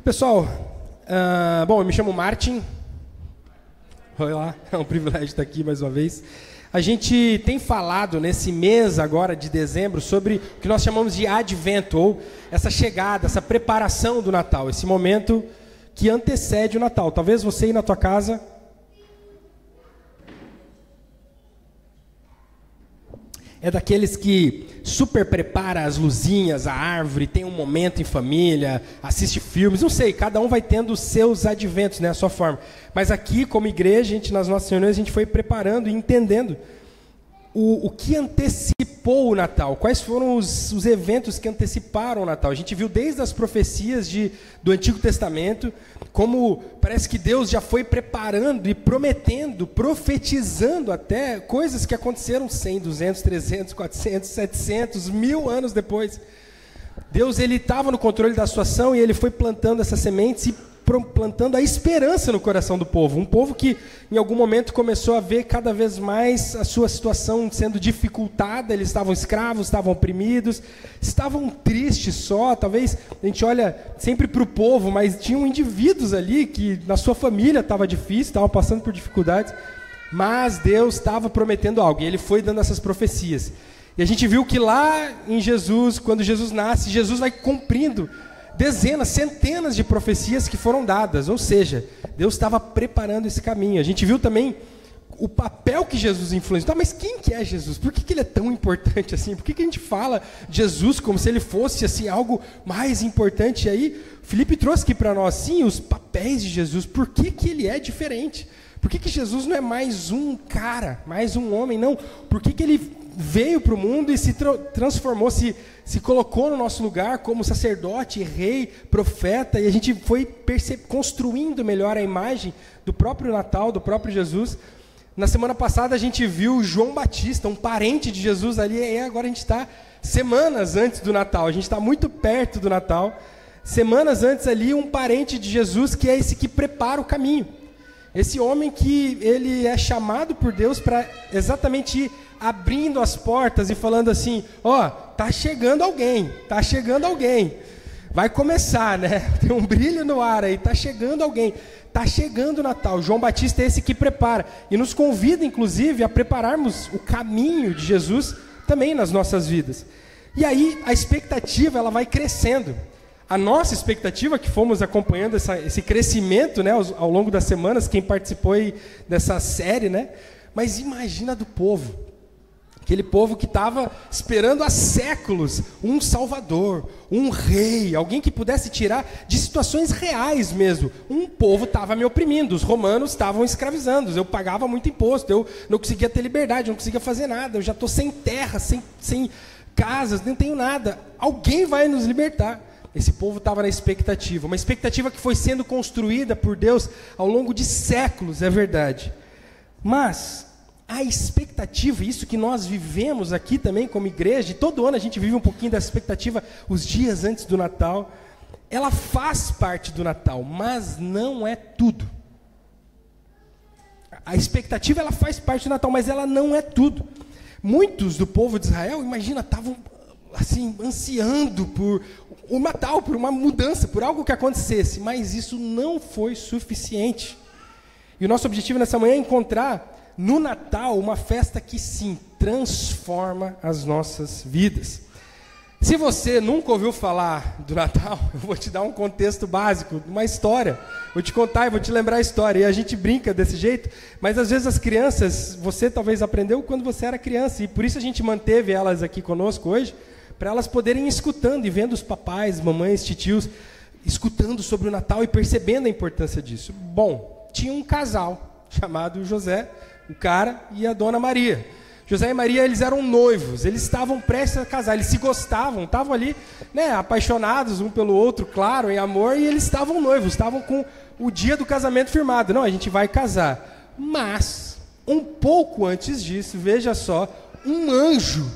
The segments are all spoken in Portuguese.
Pessoal, bom, eu me chamo Martin. Olá, é um privilégio estar aqui mais uma vez. A gente tem falado nesse mês agora de dezembro sobre o que nós chamamos de advento, ou essa chegada, essa preparação do Natal, esse momento que antecede o Natal. Talvez você aí na tua casa é daqueles que super prepara as luzinhas, a árvore, tem um momento em família, assiste filmes, não sei, cada um vai tendo os seus adventos, né, a sua forma. Mas aqui, como igreja, nas nossas reuniões, a gente foi preparando e entendendo o que antecipou o Natal, quais foram os eventos que anteciparam o Natal. A gente viu desde as profecias do Antigo Testamento, como parece que Deus já foi preparando e prometendo, profetizando até coisas que aconteceram 100, 200, 300, 400, 700, 1000 anos depois. Deus estava no controle da situação e Ele foi plantando essas sementes e plantando a esperança no coração do povo. Um povo que em algum momento começou a ver cada vez mais a sua situação sendo dificultada. Eles estavam escravos, estavam oprimidos, estavam tristes só. Talvez a gente olha sempre para o povo, mas tinham indivíduos ali que na sua família estava difícil, estavam passando por dificuldades, mas Deus estava prometendo algo e Ele foi dando essas profecias. E a gente viu que lá em Jesus, quando Jesus nasce, Jesus vai cumprindo dezenas, centenas de profecias que foram dadas, ou seja, Deus estava preparando esse caminho. A gente viu também o papel que Jesus influenciou. Tá, mas quem que é Jesus? Por que ele é tão importante assim? Por que a gente fala de Jesus como se ele fosse assim, algo mais importante? E aí, Felipe trouxe aqui para nós, sim, os papéis de Jesus. Por que ele é diferente? Por que Jesus não é mais um cara, mais um homem? Não, por que ele veio para o mundo e se transformou, se colocou no nosso lugar como sacerdote, rei, profeta, e a gente foi construindo melhor a imagem do próprio Natal, do próprio Jesus. Na semana passada a gente viu João Batista, um parente de Jesus ali, e agora a gente está semanas antes do Natal, a gente está muito perto do Natal, semanas antes ali um parente de Jesus que é esse que prepara o caminho. Esse homem que ele é chamado por Deus para exatamente ir abrindo as portas e falando assim, tá chegando alguém, vai começar, né? Tem um brilho no ar aí, tá chegando alguém, tá chegando o Natal. João Batista é esse que prepara e nos convida, inclusive, a prepararmos o caminho de Jesus também nas nossas vidas. E aí a expectativa ela vai crescendo. A nossa expectativa, que fomos acompanhando esse crescimento, né, ao longo das semanas, quem participou aí dessa série, né? Mas imagina do povo, aquele povo que estava esperando há séculos um salvador, um rei, alguém que pudesse tirar de situações reais mesmo. Um povo estava me oprimindo, os romanos estavam escravizando, eu pagava muito imposto, eu não conseguia ter liberdade, não conseguia fazer nada, eu já estou sem terra, sem casas, não tenho nada. Alguém vai nos libertar. Esse povo estava na expectativa, uma expectativa que foi sendo construída por Deus ao longo de séculos, é verdade. Mas a expectativa, isso que nós vivemos aqui também como igreja, e todo ano a gente vive um pouquinho dessa expectativa, os dias antes do Natal, ela faz parte do Natal, mas não é tudo. A expectativa ela faz parte do Natal, mas ela não é tudo. Muitos do povo de Israel, imagina, estavam assim, ansiando por o Natal, por uma mudança, por algo que acontecesse, mas isso não foi suficiente. E o nosso objetivo nessa manhã é encontrar no Natal uma festa que sim, transforma as nossas vidas. Se você nunca ouviu falar do Natal, eu vou te dar um contexto básico, uma história. Vou te contar e vou te lembrar a história. E a gente brinca desse jeito, mas às vezes as crianças, você talvez aprendeu quando você era criança, e por isso a gente manteve elas aqui conosco hoje, para elas poderem ir escutando e vendo os papais, mamães, titios, escutando sobre o Natal e percebendo a importância disso. Bom, tinha um casal chamado José, o cara e a dona Maria. José e Maria, eles eram noivos, eles estavam prestes a casar, eles se gostavam, estavam ali, né, apaixonados um pelo outro, claro, em amor, e eles estavam noivos, estavam com o dia do casamento firmado. Não, a gente vai casar. Mas, um pouco antes disso, veja só, um anjo,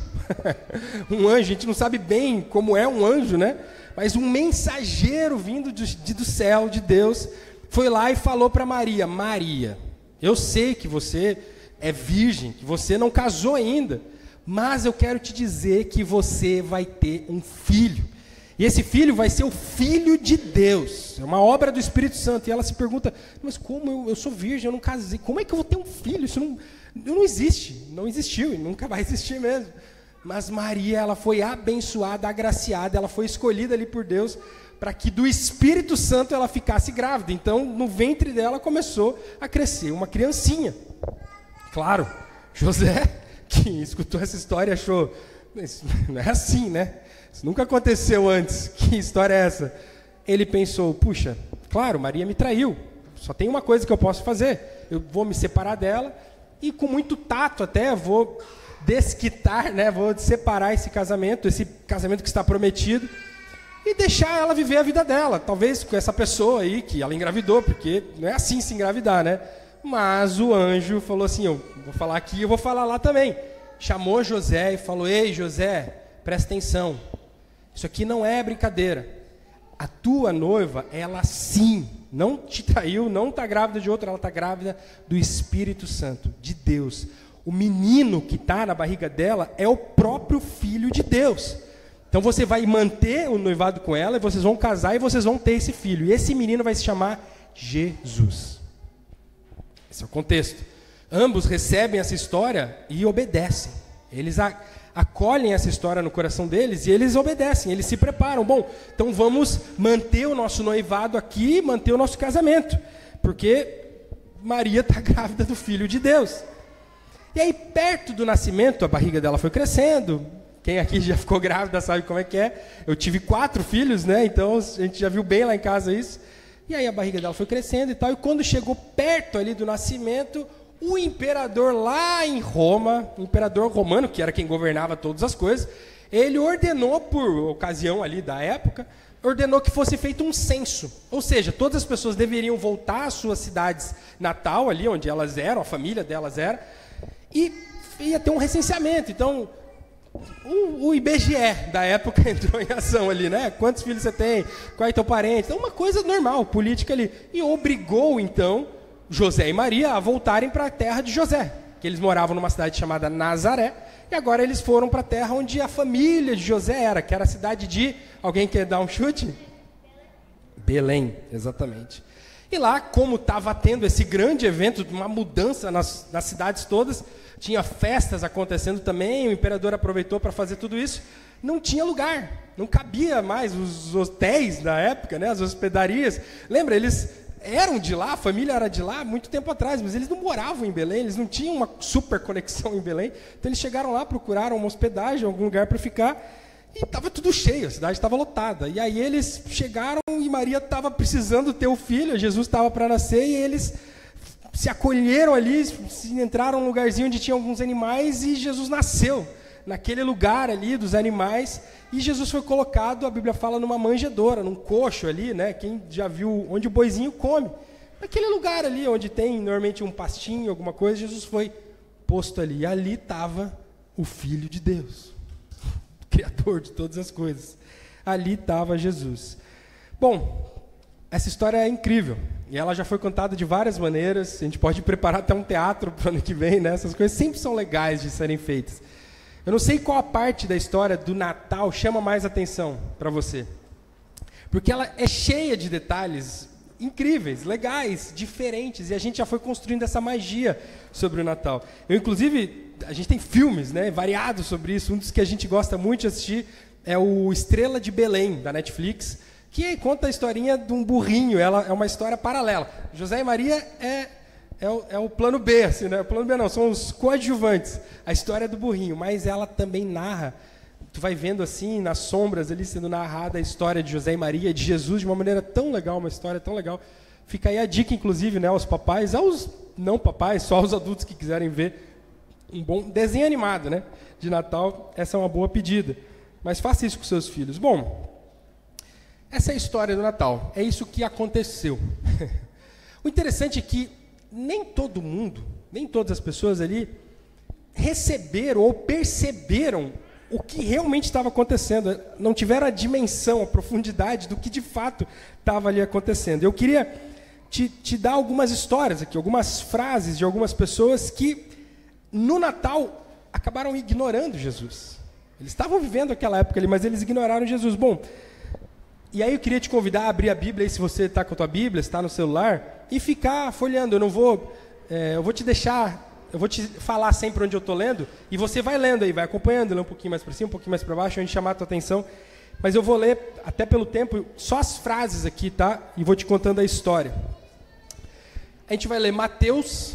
a gente não sabe bem como é um anjo, né? Mas um mensageiro vindo do céu, de Deus, foi lá e falou para Maria, Maria, eu sei que você é virgem, que você não casou ainda, mas eu quero te dizer que você vai ter um filho, E esse filho vai ser o Filho de Deus. É uma obra do Espírito Santo. E ela se pergunta, mas como eu sou virgem, eu não casei, como é que eu vou ter um filho? Isso não existe, não existiu e nunca vai existir mesmo. Mas Maria, ela foi abençoada, agraciada, ela foi escolhida ali por Deus para que do Espírito Santo ela ficasse grávida. Então, no ventre dela começou a crescer uma criancinha. Claro, José, que escutou essa história, achou, isso não é assim, né? Isso nunca aconteceu antes. Que história é essa? Ele pensou, puxa, claro, Maria me traiu. Só tem uma coisa que eu posso fazer. Eu vou me separar dela e com muito tato até vou desquitar, né? Vou separar esse casamento que está prometido e deixar ela viver a vida dela. Talvez com essa pessoa aí que ela engravidou, porque não é assim se engravidar, né? Mas o anjo falou assim, eu vou falar aqui, eu vou falar lá também. Chamou José e falou, ei José, presta atenção. Isso aqui não é brincadeira. A tua noiva, ela sim, não te traiu, não está grávida de outra, ela está grávida do Espírito Santo, de Deus. O menino que está na barriga dela é o próprio Filho de Deus. Então você vai manter o noivado com ela, e vocês vão casar e vocês vão ter esse filho. E esse menino vai se chamar Jesus. Esse é o contexto. Ambos recebem essa história e obedecem. Eles acolhem essa história no coração deles e eles obedecem, eles se preparam. Bom, então vamos manter o nosso noivado aqui, manter o nosso casamento, porque Maria está grávida do Filho de Deus. E aí, perto do nascimento, a barriga dela foi crescendo. Quem aqui já ficou grávida sabe como é que é. Eu tive 4 filhos, né? Então a gente já viu bem lá em casa isso. E aí a barriga dela foi crescendo e tal. E quando chegou perto ali do nascimento, o imperador lá em Roma, o imperador romano, que era quem governava todas as coisas, ele ordenou, por ocasião ali da época, ordenou que fosse feito um censo. Ou seja, todas as pessoas deveriam voltar às suas cidades natal, ali onde elas eram, a família delas era, e ia ter um recenseamento. Então, o IBGE da época entrou em ação ali, né? Quantos filhos você tem? Qual é teu parente? Então, uma coisa normal, política ali. E obrigou, então, José e Maria a voltarem para a terra de José, que eles moravam numa cidade chamada Nazaré, e agora eles foram para a terra onde a família de José era, que era a cidade de... Alguém quer dar um chute? Belém, exatamente. E lá, como estava tendo esse grande evento, uma mudança nas cidades todas, tinha festas acontecendo também, o imperador aproveitou para fazer tudo isso, não tinha lugar, não cabia mais os hotéis da época, né, as hospedarias. Lembra, eles eram de lá, a família era de lá muito tempo atrás, mas eles não moravam em Belém, eles não tinham uma super conexão em Belém, então eles chegaram lá, procuraram uma hospedagem, algum lugar para ficar, e estava tudo cheio, a cidade estava lotada. E aí eles chegaram e Maria estava precisando ter o filho, Jesus estava para nascer, e eles se acolheram ali, entraram num lugarzinho onde tinha alguns animais, e Jesus nasceu naquele lugar ali dos animais, e Jesus foi colocado, a Bíblia fala, numa manjedoura, num coxo ali, né? Quem já viu onde o boizinho come, naquele lugar ali onde tem normalmente um pastinho, alguma coisa, Jesus foi posto ali, e ali estava o Filho de Deus, o Criador de todas as coisas. Ali estava Jesus. Bom, essa história é incrível, e ela já foi contada de várias maneiras. A gente pode preparar até um teatro para o ano que vem, né? Essas coisas sempre são legais de serem feitas. Eu não sei qual a parte da história do Natal chama mais atenção para você, porque ela é cheia de detalhes incríveis, legais, diferentes, e a gente já foi construindo essa magia sobre o Natal. Inclusive, a gente tem filmes, né, variados sobre isso. Um dos que a gente gosta muito de assistir é o Estrela de Belém, da Netflix, que conta a historinha de um burrinho. Ela é uma história paralela. José e Maria é o plano B, assim, né? O plano B não, são os coadjuvantes. A história do burrinho, mas ela também narra, tu vai vendo assim, nas sombras ali, sendo narrada a história de José e Maria, de Jesus, de uma maneira tão legal, uma história tão legal. Fica aí a dica, inclusive, né, aos papais, aos não papais, só aos adultos que quiserem ver um bom desenho animado, né, de Natal. Essa é uma boa pedida. Mas faça isso com seus filhos. Bom, essa é a história do Natal. É isso que aconteceu. O interessante é que nem todo mundo, nem todas as pessoas ali receberam ou perceberam o que realmente estava acontecendo. Não tiveram a dimensão, a profundidade do que de fato estava ali acontecendo. Eu queria te dar algumas histórias aqui, algumas frases de algumas pessoas que no Natal acabaram ignorando Jesus. Eles estavam vivendo aquela época ali, mas eles ignoraram Jesus. Bom, E aí eu queria te convidar a abrir a Bíblia, aí, se você está com a tua Bíblia, está no celular, e ficar folheando. Eu vou te falar sempre onde eu estou lendo, e você vai lendo aí, vai acompanhando, lê um pouquinho mais para cima, um pouquinho mais para baixo, onde chamar a tua atenção. Mas eu vou ler, até pelo tempo, só as frases aqui, tá? E vou te contando a história. A gente vai ler Mateus,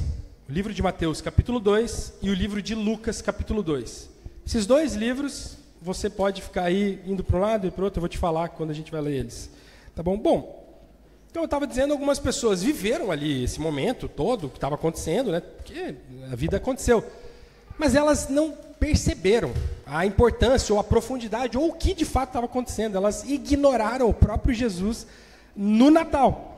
o livro de Mateus, capítulo 2, e o livro de Lucas, capítulo 2. Esses dois livros, você pode ficar aí indo para um lado e para o outro, eu vou te falar quando a gente vai ler eles. Tá bom? Bom, então eu estava dizendo, algumas pessoas viveram ali esse momento todo, que estava acontecendo, né? Porque a vida aconteceu. Mas elas não perceberam a importância ou a profundidade ou o que de fato estava acontecendo. Elas ignoraram o próprio Jesus no Natal.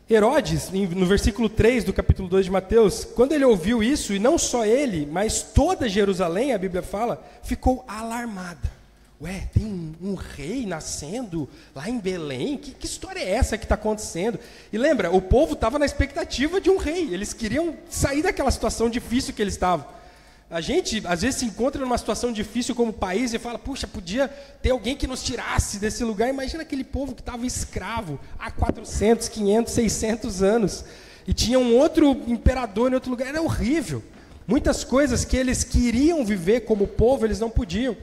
Herodes, no versículo 3 do capítulo 2 de Mateus, quando ele ouviu isso, e não só ele, mas toda Jerusalém, a Bíblia fala, ficou alarmada. Ué, tem um rei nascendo lá em Belém? Que história é essa que está acontecendo? E lembra, o povo estava na expectativa de um rei. Eles queriam sair daquela situação difícil que eles estavam. A gente, às vezes, se encontra numa situação difícil como país e fala, puxa, podia ter alguém que nos tirasse desse lugar. Imagina aquele povo que estava escravo há 400, 500, 600 anos. E tinha um outro imperador em outro lugar. Era horrível. Muitas coisas que eles queriam viver como povo, eles não podiam.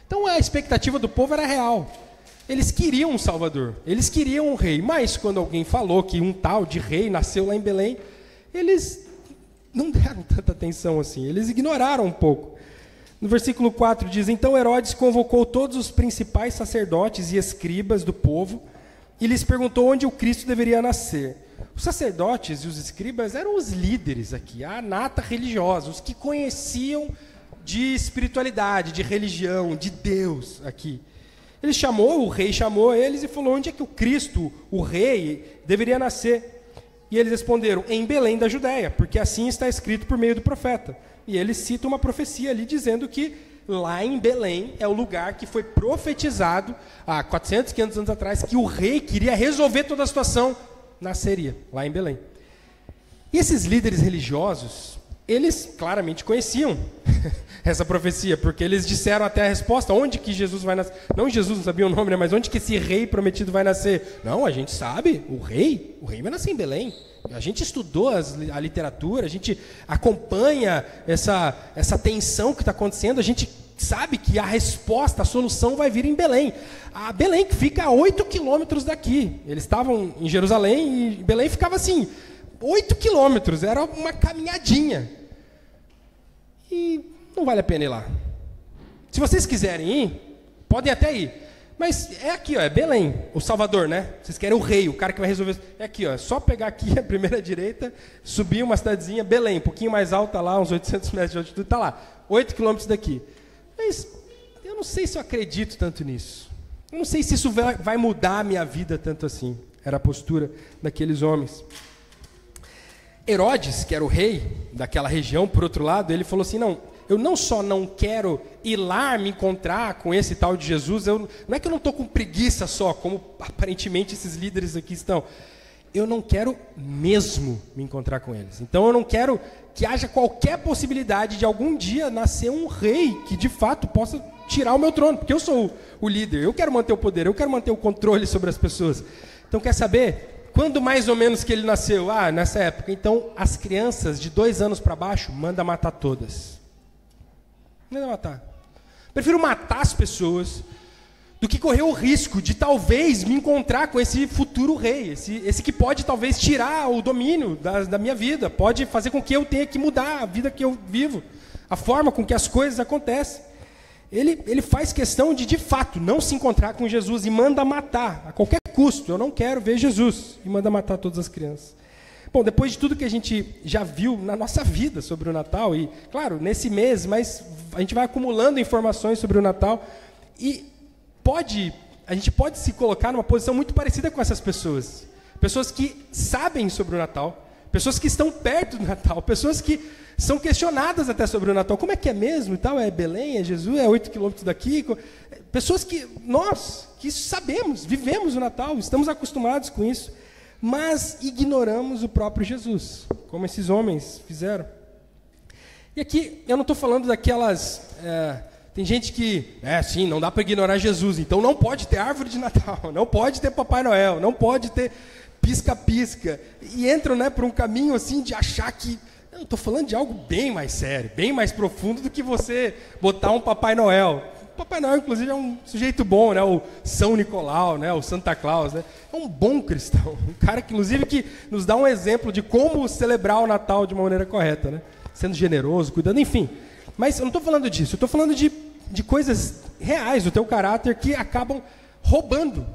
Então, a expectativa do povo era real. Eles queriam um salvador. Eles queriam um rei. Mas, quando alguém falou que um tal de rei nasceu lá em Belém, eles não deram tanta atenção assim, eles ignoraram um pouco. No versículo 4 diz, então Herodes convocou todos os principais sacerdotes e escribas do povo e lhes perguntou onde o Cristo deveria nascer. Os sacerdotes e os escribas eram os líderes aqui, a nata religiosa, os que conheciam de espiritualidade, de religião, de Deus aqui. O rei chamou eles e falou, onde é que o Cristo, o rei, deveria nascer? E eles responderam, em Belém da Judéia, porque assim está escrito por meio do profeta. E eles citam uma profecia ali dizendo que lá em Belém é o lugar que foi profetizado há 400, 500 anos atrás, que o rei queria resolver toda a situação, nasceria lá em Belém. E esses líderes religiosos, eles claramente conheciam essa profecia, porque eles disseram até a resposta, onde que Jesus vai nascer? Não, Jesus não sabia o nome, né? Mas onde que esse rei prometido vai nascer? Não, a gente sabe, o rei vai nascer em Belém. A gente estudou a literatura, a gente acompanha essa tensão que está acontecendo, a gente sabe que a resposta, a solução vai vir em Belém. A Belém que fica a 8 quilômetros daqui. Eles estavam em Jerusalém e Belém ficava assim, 8 quilômetros, era uma caminhadinha. E não vale a pena ir lá. Se vocês quiserem ir, podem até ir. Mas é aqui, ó, é Belém, o Salvador, né? Vocês querem o rei, o cara que vai resolver. É aqui, ó, é só pegar aqui a primeira direita, subir uma cidadezinha, Belém, um pouquinho mais alta lá, uns 800 metros de altitude, tá lá, 8 quilômetros daqui. Mas eu não sei se eu acredito tanto nisso. Eu não sei se isso vai mudar a minha vida tanto assim. Era a postura daqueles homens. Herodes, que era o rei daquela região, por outro lado, ele falou assim, não, eu não só não quero ir lá me encontrar com esse tal de Jesus, não é que eu não estou com preguiça só, como aparentemente esses líderes aqui estão, eu não quero mesmo me encontrar com eles. Então eu não quero que haja qualquer possibilidade de algum dia nascer um rei que de fato possa tirar o meu trono, porque eu sou o líder, eu quero manter o poder, eu quero manter o controle sobre as pessoas. Então quer saber? Quando mais ou menos que ele nasceu? Nessa época. Então, as crianças de 2 anos para baixo, manda matar todas. Manda matar. Prefiro matar as pessoas do que correr o risco de talvez me encontrar com esse futuro rei, esse que pode talvez tirar o domínio da minha vida, pode fazer com que eu tenha que mudar a vida que eu vivo, a forma com que as coisas acontecem. Ele faz questão de fato, não se encontrar com Jesus e manda matar, a qualquer custo. Eu não quero ver Jesus. E manda matar todas as crianças. Bom, depois de tudo que a gente já viu na nossa vida sobre o Natal, e, claro, nesse mês, mas a gente vai acumulando informações sobre o Natal, e a gente pode se colocar numa posição muito parecida com essas pessoas. Pessoas que sabem sobre o Natal, pessoas que estão perto do Natal, pessoas que são questionadas até sobre o Natal. Como é que é mesmo e tal? É Belém, é Jesus, é 8 quilômetros daqui. Pessoas que nós, que sabemos, vivemos o Natal, estamos acostumados com isso, mas ignoramos o próprio Jesus, como esses homens fizeram. E aqui eu não estou falando daquelas Tem gente que, sim, não dá para ignorar Jesus, então não pode ter árvore de Natal, não pode ter Papai Noel, não pode ter pisca-pisca. E entram, né, por um caminho assim de achar que... Eu estou falando de algo bem mais sério, bem mais profundo do que você botar um Papai Noel. O Papai Noel, inclusive, é um sujeito bom, né? O São Nicolau, né? O Santa Claus, né? É um bom cristão. Um cara que, inclusive, que nos dá um exemplo de como celebrar o Natal de uma maneira correta, né? Sendo generoso, cuidando, enfim. Mas eu não estou falando disso. Eu estou falando de coisas reais do teu caráter que acabam roubando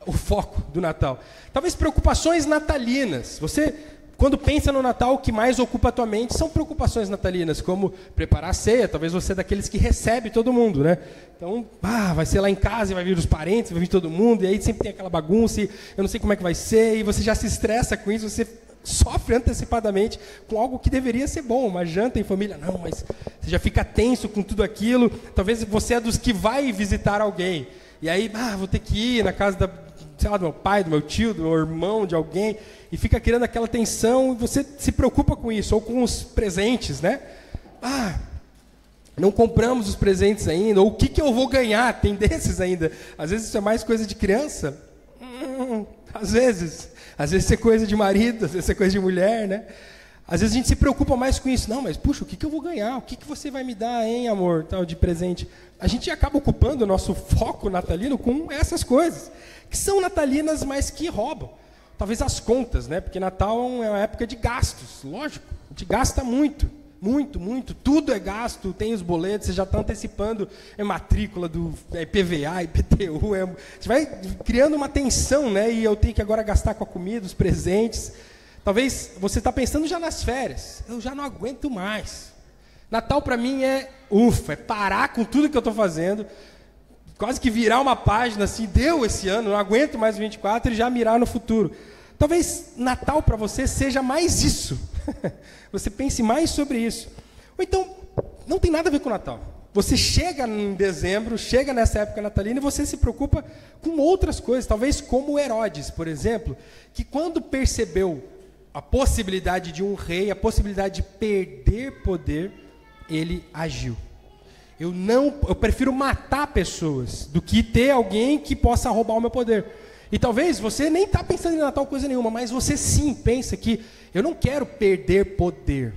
o foco do Natal. Talvez preocupações natalinas. Você... Quando pensa no Natal, o que mais ocupa a tua mente são preocupações natalinas, como preparar a ceia. Talvez você é daqueles que recebe todo mundo, né? Então, vai ser lá em casa, e vai vir os parentes, vai vir todo mundo, e aí sempre tem aquela bagunça, e eu não sei como é que vai ser, e você já se estressa com isso, você sofre antecipadamente com algo que deveria ser bom, uma janta em família. Não, mas você já fica tenso com tudo aquilo. Talvez você é dos que vai visitar alguém, e aí, vou ter que ir na casa do meu pai, do meu tio, do meu irmão, de alguém, e fica criando aquela tensão, e você se preocupa com isso, ou com os presentes, né? Não compramos os presentes ainda, ou o que eu vou ganhar? Tem desses ainda. Às vezes isso é mais coisa de criança, às vezes isso é coisa de marido, às vezes isso é coisa de mulher, né? Às vezes a gente se preocupa mais com isso. Não, mas puxa, o que eu vou ganhar? O que você vai me dar, hein, amor, tal, de presente? A gente acaba ocupando o nosso foco natalino com essas coisas, que são natalinas, mas que roubam. Talvez as contas, né? Porque Natal é uma época de gastos, lógico. A gente gasta muito, muito, muito. Tudo é gasto, tem os boletos, você já está antecipando a matrícula do IPVA, IPTU. Você vai criando uma tensão, né? E eu tenho que agora gastar com a comida, os presentes. Talvez você está pensando já nas férias. Eu já não aguento mais. Natal para mim é parar com tudo que eu estou fazendo, quase que virar uma página assim, deu esse ano, não aguento mais o 24 e já mirar no futuro. Talvez Natal para você seja mais isso. Você pense mais sobre isso. Ou então, não tem nada a ver com Natal. Você chega em dezembro, chega nessa época natalina e você se preocupa com outras coisas, talvez como Herodes, por exemplo, que quando percebeu a possibilidade de um rei, a possibilidade de perder poder, ele agiu. Eu prefiro matar pessoas do que ter alguém que possa roubar o meu poder. E talvez você nem está pensando em Natal coisa nenhuma, mas você sim pensa que eu não quero perder poder.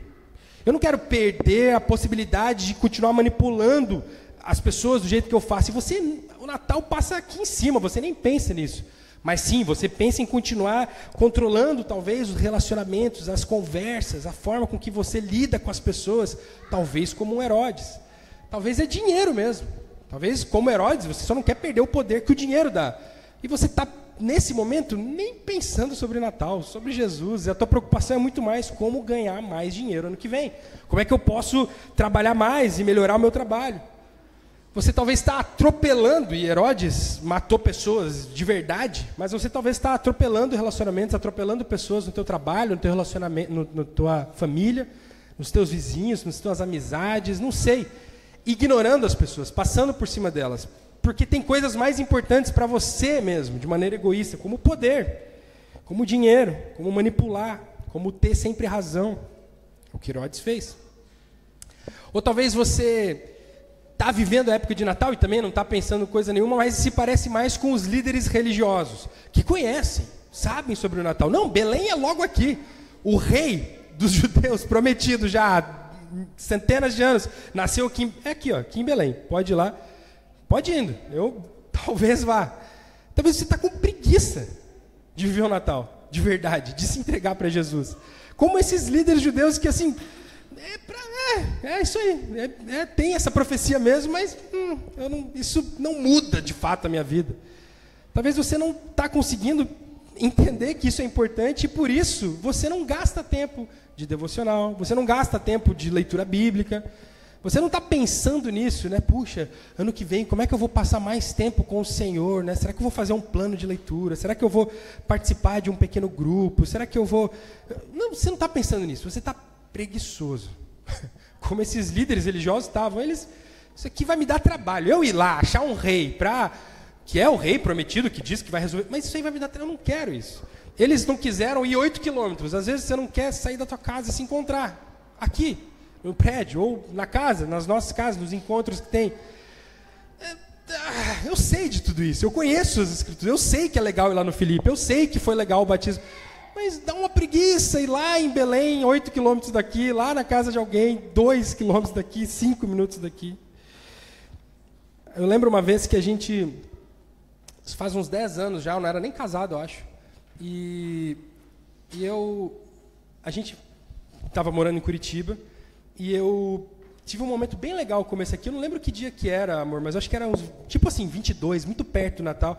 Eu não quero perder a possibilidade de continuar manipulando as pessoas do jeito que eu faço. E o Natal passa aqui em cima, você nem pensa nisso. Mas sim, você pensa em continuar controlando talvez os relacionamentos, as conversas, a forma com que você lida com as pessoas, talvez como um Herodes. Talvez é dinheiro mesmo. Talvez, como Herodes, você só não quer perder o poder que o dinheiro dá. E você está, nesse momento, nem pensando sobre Natal, sobre Jesus. E a tua preocupação é muito mais como ganhar mais dinheiro ano que vem. Como é que eu posso trabalhar mais e melhorar o meu trabalho? Você talvez está atropelando, e Herodes matou pessoas de verdade, mas você talvez está atropelando relacionamentos, atropelando pessoas no teu trabalho, no teu relacionamento, na tua família, nos teus vizinhos, nas tuas amizades, não sei. Ignorando as pessoas, passando por cima delas, porque tem coisas mais importantes para você mesmo, de maneira egoísta, como poder, como dinheiro, como manipular, como ter sempre razão, o que Herodes fez. Ou talvez você está vivendo a época de Natal e também não está pensando coisa nenhuma, mas se parece mais com os líderes religiosos, que conhecem, sabem sobre o Natal. Não, Belém é logo aqui, o rei dos judeus, prometido já há centenas de anos, nasceu aqui, aqui em Belém, pode ir lá, pode ir indo, eu talvez vá. Talvez você está com preguiça de viver o Natal, de verdade, de se entregar para Jesus. Como esses líderes judeus que assim, é isso aí, tem essa profecia mesmo, mas isso não muda de fato a minha vida. Talvez você não está conseguindo entender que isso é importante e por isso você não gasta tempo de devocional, você não gasta tempo de leitura bíblica, você não está pensando nisso, né? Puxa, ano que vem, como é que eu vou passar mais tempo com o Senhor, né? Será que eu vou fazer um plano de leitura? Será que eu vou participar de um pequeno grupo? Será que eu vou... Não, você não está pensando nisso, você está preguiçoso. Como esses líderes religiosos estavam, isso aqui vai me dar trabalho, eu ir lá, achar um rei, que é o rei prometido, que diz que vai resolver, mas isso aí vai me dar trabalho, eu não quero isso. Eles não quiseram ir 8 quilômetros, às vezes você não quer sair da tua casa e se encontrar, aqui, no prédio, ou na casa, nas nossas casas, nos encontros que tem. Eu sei de tudo isso, eu conheço as Escrituras, eu sei que é legal ir lá no Filipe, eu sei que foi legal o batismo, mas dá uma preguiça ir lá em Belém, 8 quilômetros daqui, lá na casa de alguém, 2 quilômetros daqui, 5 minutos daqui. Eu lembro uma vez que a gente, faz uns 10 anos já, eu não era nem casado, eu acho, a gente estava morando em Curitiba, e eu tive um momento bem legal como esse aqui, eu não lembro que dia que era, amor, mas acho que era uns, tipo assim, 22, muito perto do Natal,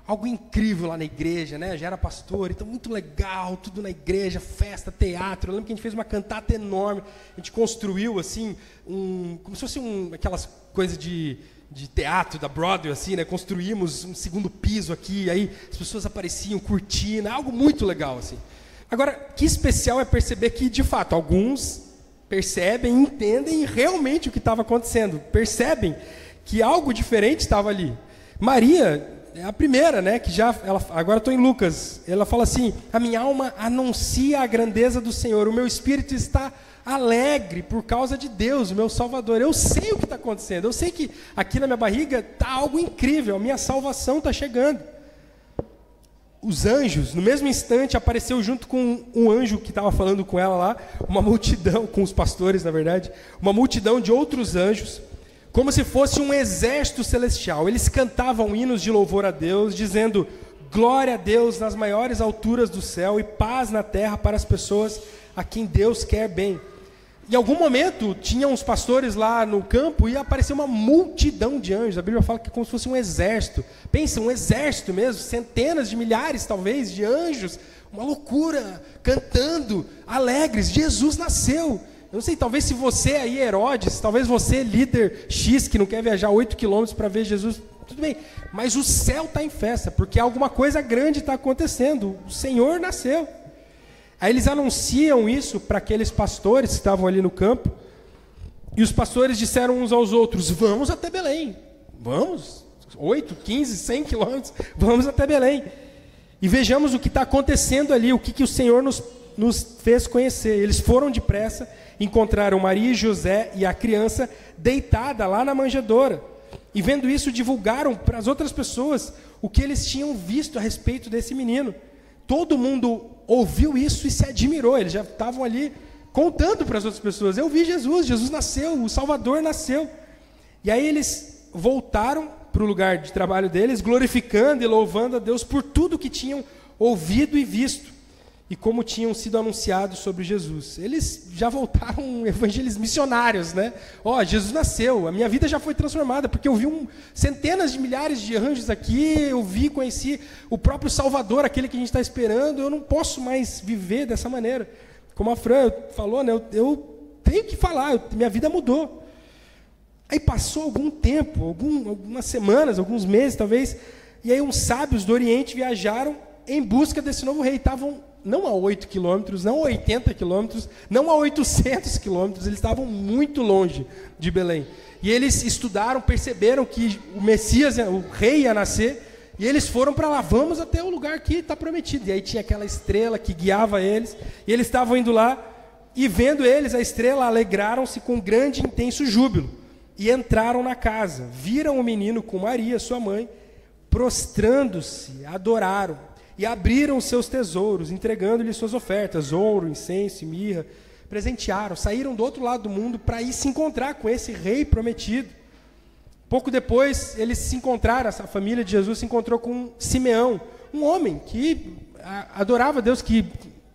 algo incrível lá na igreja, né? Já era pastor, então muito legal, tudo na igreja, festa, teatro. Eu lembro que a gente fez uma cantata enorme, a gente construiu assim, como se fosse aquelas coisas de teatro da Broadway, assim, né? Construímos um segundo piso aqui, aí as pessoas apareciam curtindo, algo muito legal, assim. Agora, que especial é perceber que, de fato, alguns percebem, entendem realmente o que estava acontecendo, percebem que algo diferente estava ali. Maria é a primeira, né, que agora estou em Lucas, ela fala assim, a minha alma anuncia a grandeza do Senhor, o meu espírito está alegre por causa de Deus, o meu Salvador. Eu sei o que está acontecendo, eu sei que aqui na minha barriga está algo incrível, a minha salvação está chegando. Os anjos, no mesmo instante, apareceu junto com um anjo que estava falando com ela lá, uma multidão, com os pastores, na verdade, uma multidão de outros anjos, como se fosse um exército celestial. Eles cantavam hinos de louvor a Deus, dizendo, glória a Deus nas maiores alturas do céu e paz na terra para as pessoas a quem Deus quer bem. Em algum momento, tinham uns pastores lá no campo e apareceu uma multidão de anjos. A Bíblia fala que é como se fosse um exército. Pensa, um exército mesmo, centenas de milhares, talvez, de anjos. Uma loucura, cantando, alegres. Jesus nasceu. Eu não sei, talvez se você aí, Herodes, talvez você, líder X, que não quer viajar 8 quilômetros para ver Jesus, tudo bem. Mas o céu está em festa, porque alguma coisa grande está acontecendo. O Senhor nasceu. Aí eles anunciam isso para aqueles pastores que estavam ali no campo, e os pastores disseram uns aos outros, vamos até Belém, vamos, 8, 15, 100 quilômetros, vamos até Belém, e vejamos o que está acontecendo ali, o que o Senhor nos fez conhecer. Eles foram depressa, encontraram Maria e José e a criança deitada lá na manjedoura, e vendo isso divulgaram para as outras pessoas o que eles tinham visto a respeito desse menino. Todo mundo ouviu isso e se admirou, eles já estavam ali contando para as outras pessoas, eu vi Jesus, Jesus nasceu, o Salvador nasceu. E aí eles voltaram para o lugar de trabalho deles, glorificando e louvando a Deus por tudo que tinham ouvido e visto, e como tinham sido anunciados sobre Jesus. Eles já voltaram evangelistas missionários, né? Jesus nasceu, a minha vida já foi transformada, porque eu vi centenas de milhares de anjos aqui, eu conheci o próprio Salvador, aquele que a gente está esperando, eu não posso mais viver dessa maneira. Como a Fran falou, né? Eu tenho que falar, minha vida mudou. Aí passou algum tempo, algumas semanas, alguns meses talvez, e aí uns sábios do Oriente viajaram em busca desse novo rei. Estavam não a 8 quilômetros, não a 80 quilômetros, não a 800 quilômetros, eles estavam muito longe de Belém. E eles estudaram, perceberam que o Messias, o rei ia nascer, e eles foram para lá, vamos até o lugar que está prometido. E aí tinha aquela estrela que guiava eles, e eles estavam indo lá, e vendo eles a estrela, alegraram-se com grande e intenso júbilo, e entraram na casa, viram o menino com Maria, sua mãe, prostrando-se, adoraram, e abriram os seus tesouros, entregando-lhe suas ofertas, ouro, incenso e mirra, presentearam, saíram do outro lado do mundo para ir se encontrar com esse rei prometido. Pouco depois, eles se encontraram, a família de Jesus se encontrou com Simeão, um homem que adorava Deus, que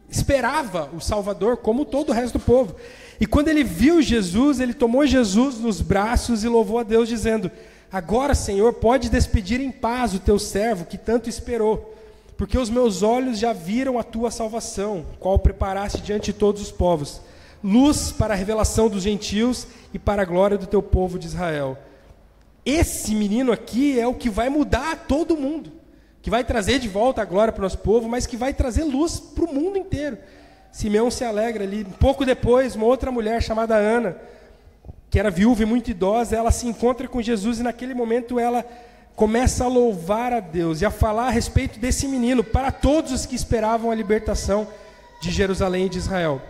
esperava o Salvador, como todo o resto do povo. E quando ele viu Jesus, ele tomou Jesus nos braços e louvou a Deus, dizendo, agora, Senhor, pode despedir em paz o teu servo, que tanto esperou, porque os meus olhos já viram a tua salvação, qual preparaste diante de todos os povos, luz para a revelação dos gentios e para a glória do teu povo de Israel. Esse menino aqui é o que vai mudar todo mundo, que vai trazer de volta a glória para o nosso povo, mas que vai trazer luz para o mundo inteiro. Simeão se alegra ali. Pouco depois, uma outra mulher chamada Ana, que era viúva e muito idosa, ela se encontra com Jesus, e naquele momento ela começa a louvar a Deus e a falar a respeito desse menino para todos os que esperavam a libertação de Jerusalém e de Israel.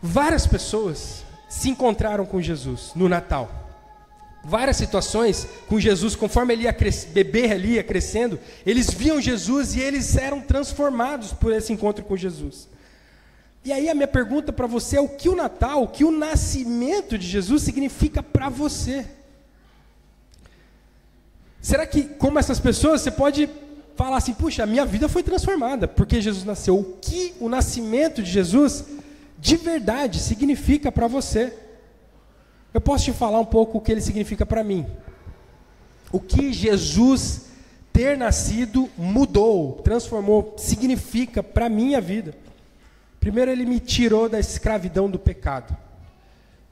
Várias pessoas se encontraram com Jesus no Natal. Várias situações com Jesus, conforme ele ia beber ali, ia crescendo, eles viam Jesus e eles eram transformados por esse encontro com Jesus. E aí a minha pergunta para você é: o que o Natal, o que o nascimento de Jesus significa para você? Será que, como essas pessoas, você pode falar assim: puxa, a minha vida foi transformada porque Jesus nasceu? O que o nascimento de Jesus de verdade significa para você? Eu posso te falar um pouco o que ele significa para mim. O que Jesus ter nascido mudou, transformou, significa para a minha vida. Primeiro, ele me tirou da escravidão do pecado.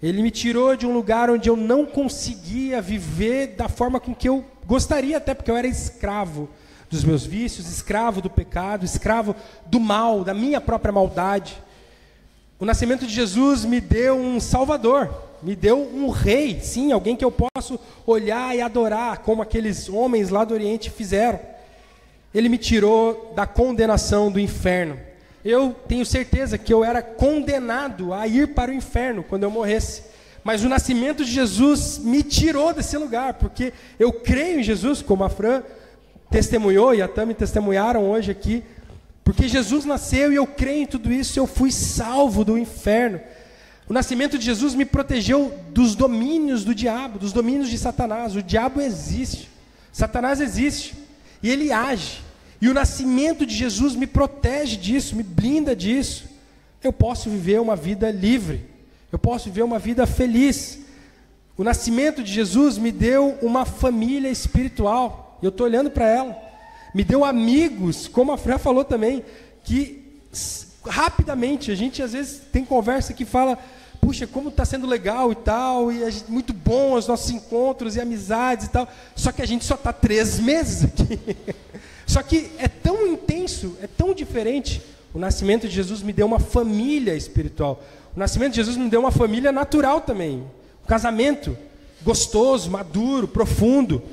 Ele me tirou de um lugar onde eu não conseguia viver da forma com que eu gostaria, até porque eu era escravo dos meus vícios, escravo do pecado, escravo do mal, da minha própria maldade. O nascimento de Jesus me deu um Salvador, me deu um rei, sim, alguém que eu posso olhar e adorar, como aqueles homens lá do Oriente fizeram. Ele me tirou da condenação do inferno. Eu tenho certeza que eu era condenado a ir para o inferno quando eu morresse. Mas o nascimento de Jesus me tirou desse lugar, porque eu creio em Jesus, como a Fran testemunhou e a Tami testemunharam hoje aqui. Porque Jesus nasceu e eu creio em tudo isso, eu fui salvo do inferno. O nascimento de Jesus me protegeu dos domínios do diabo, dos domínios de Satanás. O diabo existe, Satanás existe, e ele age. E o nascimento de Jesus me protege disso, me blinda disso. Eu posso viver uma vida livre, eu posso viver uma vida feliz. O nascimento de Jesus me deu uma família espiritual, eu estou olhando para ela. Me deu amigos, como a Fran falou também, que rapidamente, a gente às vezes tem conversa que fala: puxa, como está sendo legal e tal, e muito bom os nossos encontros e amizades e tal, só que a gente só está 3 meses aqui. Só que é tão intenso, é tão diferente. O nascimento de Jesus me deu uma família espiritual. O nascimento de Jesus me deu uma família natural também. Um casamento gostoso, maduro, profundo,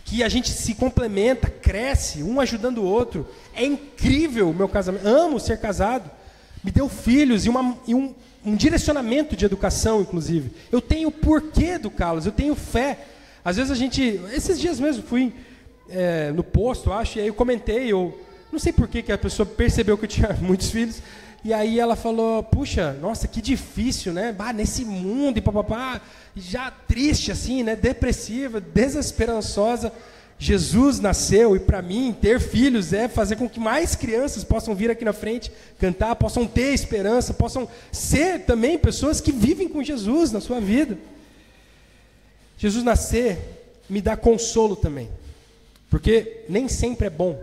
que a gente se complementa, cresce, um ajudando o outro. É incrível o meu casamento, amo ser casado. Me deu filhos e um direcionamento de educação, inclusive. Eu tenho porquê educá-los, eu tenho fé. Às vezes esses dias mesmo fui no posto, acho, e aí eu comentei, eu não sei por que a pessoa percebeu que eu tinha muitos filhos, e aí ela falou: puxa, nossa, que difícil, né? Nesse mundo, e papapá, já triste assim, né? Depressiva, desesperançosa. Jesus nasceu, e para mim, ter filhos é fazer com que mais crianças possam vir aqui na frente, cantar, possam ter esperança, possam ser também pessoas que vivem com Jesus na sua vida. Jesus nascer me dá consolo também, porque nem sempre é bom.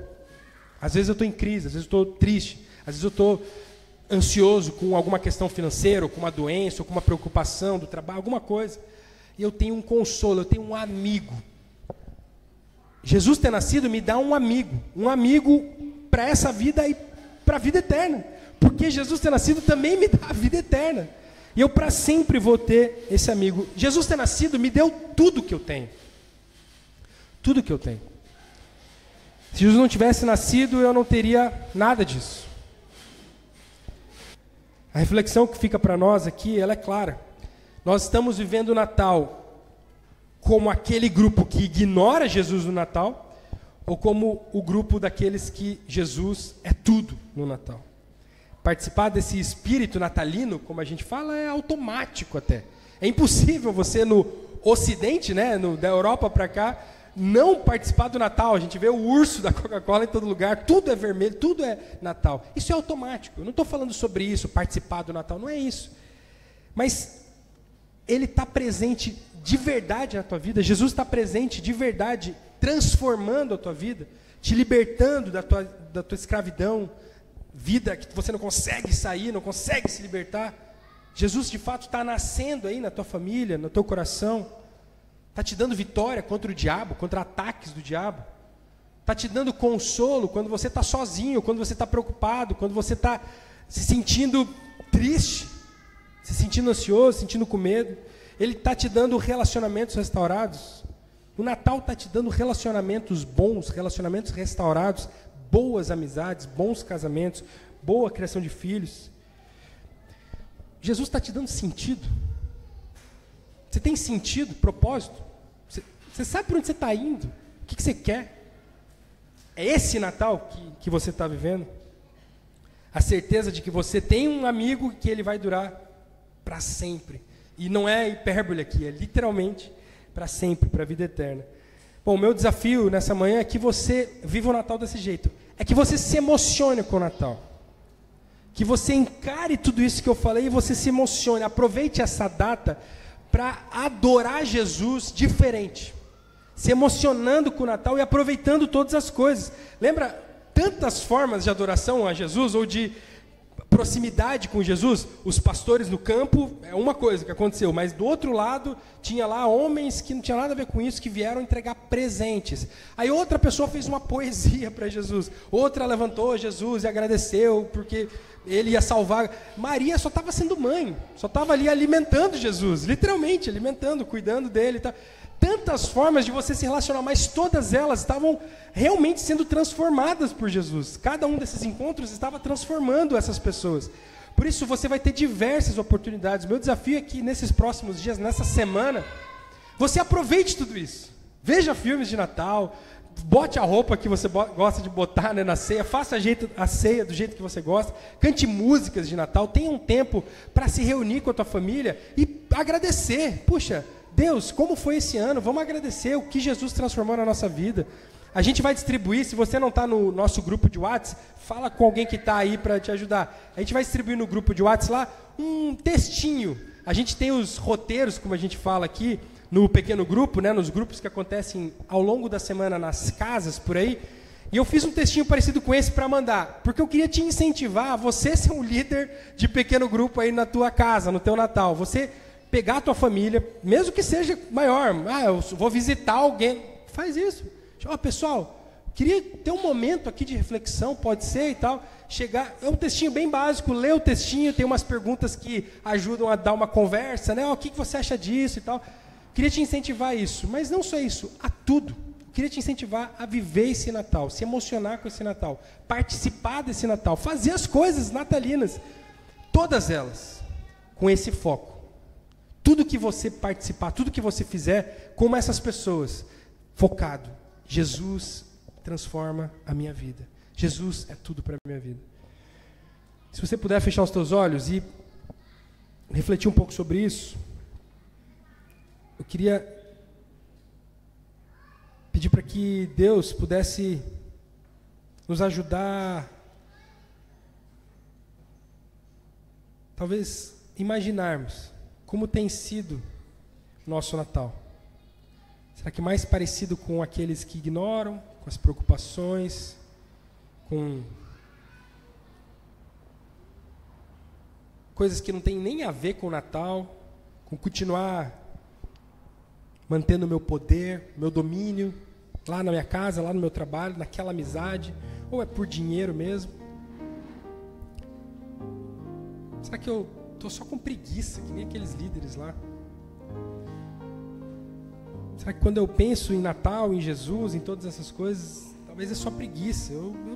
Às vezes eu estou em crise, às vezes eu estou triste, às vezes eu estou ansioso com alguma questão financeira, ou com uma doença, ou com uma preocupação do trabalho, alguma coisa. E eu tenho um consolo, eu tenho um amigo. Jesus ter nascido me dá um amigo para essa vida e para a vida eterna. Porque Jesus ter nascido também me dá a vida eterna. E eu para sempre vou ter esse amigo. Jesus ter nascido me deu tudo que eu tenho. Tudo que eu tenho. Se Jesus não tivesse nascido, eu não teria nada disso. A reflexão que fica para nós aqui, ela é clara. Nós estamos vivendo o Natal como aquele grupo que ignora Jesus no Natal, ou como o grupo daqueles que Jesus é tudo no Natal. Participar desse espírito natalino, como a gente fala, é automático até. É impossível você no Ocidente, né, da Europa para cá, não participar do Natal. A gente vê o urso da Coca-Cola em todo lugar, tudo é vermelho, tudo é Natal. Isso é automático. Eu não estou falando sobre isso, participar do Natal, não é isso. Mas ele está presente de verdade na tua vida. Jesus está presente de verdade, transformando a tua vida, te libertando da tua escravidão, vida que você não consegue sair, não consegue se libertar. Jesus de fato está nascendo aí na tua família, no teu coração. Está te dando vitória contra o diabo, contra ataques do diabo. Está te dando consolo quando você está sozinho, quando você está preocupado, quando você está se sentindo triste, se sentindo ansioso, se sentindo com medo. Ele está te dando relacionamentos restaurados. O Natal está te dando relacionamentos bons, relacionamentos restaurados, boas amizades, bons casamentos, boa criação de filhos. Jesus está te dando sentido. Você tem sentido, propósito? Você sabe para onde você está indo? O que você quer? É esse Natal que você está vivendo? A certeza de que você tem um amigo que ele vai durar para sempre. E não é hipérbole aqui, é literalmente para sempre, para a vida eterna. Bom, o meu desafio nessa manhã é que você viva o Natal desse jeito. É que você se emocione com o Natal. Que você encare tudo isso que eu falei e você se emocione. Aproveite essa data para adorar Jesus diferente. Se emocionando com o Natal e aproveitando todas as coisas. Lembra tantas formas de adoração a Jesus ou de proximidade com Jesus? Os pastores no campo é uma coisa que aconteceu, mas do outro lado tinha lá homens que não tinham nada a ver com isso, que vieram entregar presentes. Aí outra pessoa fez uma poesia para Jesus, outra levantou Jesus e agradeceu porque ele ia salvar. Maria só estava sendo mãe, só estava ali alimentando Jesus, literalmente alimentando, cuidando dele, tá? Tantas formas de você se relacionar, mas todas elas estavam realmente sendo transformadas por Jesus. Cada um desses encontros estava transformando essas pessoas. Por isso você vai ter diversas oportunidades. Meu desafio é que nesses próximos dias, nessa semana, você aproveite tudo isso. Veja filmes de Natal, bote a roupa que você gosta de botar, né, na ceia, faça a ceia do jeito que você gosta, cante músicas de Natal, tenha um tempo para se reunir com a tua família e agradecer. Puxa, Deus, como foi esse ano? Vamos agradecer o que Jesus transformou na nossa vida. A gente vai distribuir, se você não está no nosso grupo de WhatsApp, fala com alguém que está aí para te ajudar. A gente vai distribuir no grupo de WhatsApp lá um textinho. A gente tem os roteiros, como a gente fala aqui, no pequeno grupo, né, nos grupos que acontecem ao longo da semana nas casas, por aí. E eu fiz um textinho parecido com esse para mandar, porque eu queria te incentivar a você ser um líder de pequeno grupo aí na tua casa, no teu Natal. Você pegar a tua família, mesmo que seja maior, eu vou visitar alguém, faz isso. Pessoal, queria ter um momento aqui de reflexão, pode ser e tal, chegar, é um textinho bem básico, lê o textinho, tem umas perguntas que ajudam a dar uma conversa, né? O que você acha disso e tal. Queria te incentivar a isso, mas não só isso, a tudo. Queria te incentivar a viver esse Natal, se emocionar com esse Natal, participar desse Natal, fazer as coisas natalinas, todas elas, com esse foco. Tudo que você participar, tudo que você fizer, como essas pessoas, focado. Jesus transforma a minha vida. Jesus é tudo para a minha vida. Se você puder fechar os teus olhos e refletir um pouco sobre isso, eu queria pedir para que Deus pudesse nos ajudar, talvez imaginarmos como tem sido o nosso Natal. Será que mais parecido com aqueles que ignoram, com as preocupações, com coisas que não tem nem a ver com o Natal, com continuar mantendo o meu poder, meu domínio, lá na minha casa, lá no meu trabalho, naquela amizade, ou é por dinheiro mesmo? Será que eu estou só com preguiça, que nem aqueles líderes lá? Será que quando eu penso em Natal, em Jesus, em todas essas coisas, talvez é só preguiça? Eu não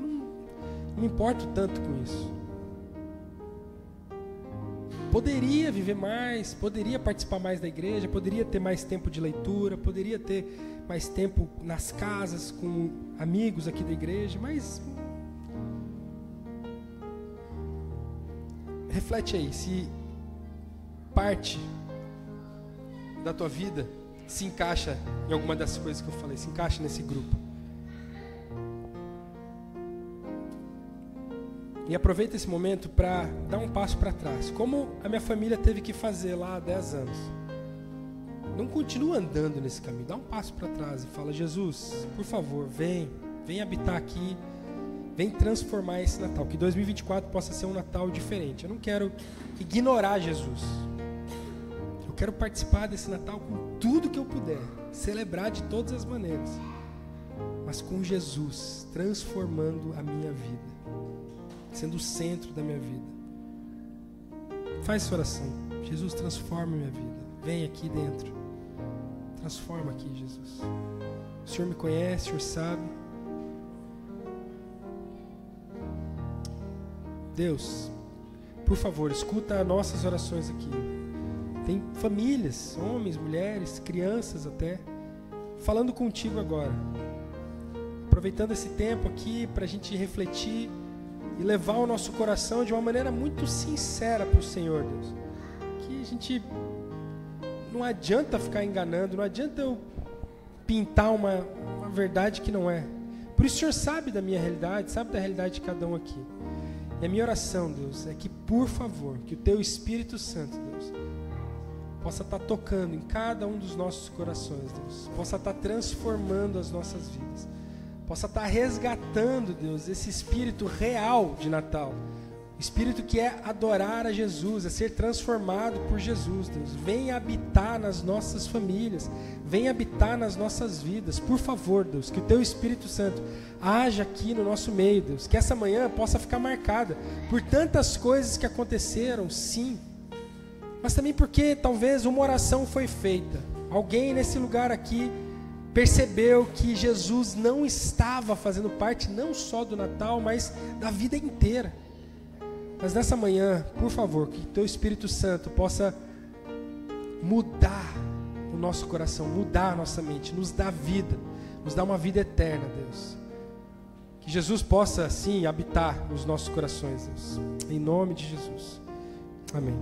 me importo tanto com isso. Poderia viver mais, poderia participar mais da igreja, poderia ter mais tempo de leitura, poderia ter mais tempo nas casas, com amigos aqui da igreja, mas reflete aí, se parte da tua vida se encaixa em alguma dessas coisas que eu falei, se encaixa nesse grupo. E aproveita esse momento para dar um passo para trás, como a minha família teve que fazer lá há 10 anos. Não continua andando nesse caminho, dá um passo para trás e fala: Jesus, por favor, vem habitar aqui, vem transformar esse Natal, que 2024 possa ser um Natal diferente. Eu não quero ignorar Jesus, eu quero participar desse Natal com tudo que eu puder, celebrar de todas as maneiras, mas com Jesus transformando a minha vida, sendo o centro da minha vida. Faz essa oração: Jesus, transforma a minha vida, vem aqui dentro, transforma aqui, Jesus. O Senhor me conhece, o Senhor sabe. Deus, por favor, escuta as nossas orações aqui. Tem famílias, homens, mulheres, crianças até, falando contigo agora. Aproveitando esse tempo aqui para a gente refletir e levar o nosso coração de uma maneira muito sincera para o Senhor, Deus. Que a gente não adianta ficar enganando, não adianta eu pintar uma verdade que não é. Por isso o Senhor sabe da minha realidade, sabe da realidade de cada um aqui. E a minha oração, Deus, é que, por favor, que o Teu Espírito Santo, Deus, possa estar tocando em cada um dos nossos corações, Deus. Possa estar transformando as nossas vidas. Possa estar resgatando, Deus, esse espírito real de Natal. Espírito que é adorar a Jesus, é ser transformado por Jesus, Deus. Venha habitar nas nossas famílias, venha habitar nas nossas vidas. Por favor, Deus, que o Teu Espírito Santo haja aqui no nosso meio, Deus. Que essa manhã possa ficar marcada por tantas coisas que aconteceram, sim. Mas também porque talvez uma oração foi feita. Alguém nesse lugar aqui percebeu que Jesus não estava fazendo parte não só do Natal, mas da vida inteira. Mas nessa manhã, por favor, que Teu Espírito Santo possa mudar o nosso coração, mudar a nossa mente, nos dar vida, nos dar uma vida eterna, Deus. Que Jesus possa, sim, habitar nos nossos corações, Deus. Em nome de Jesus. Amém.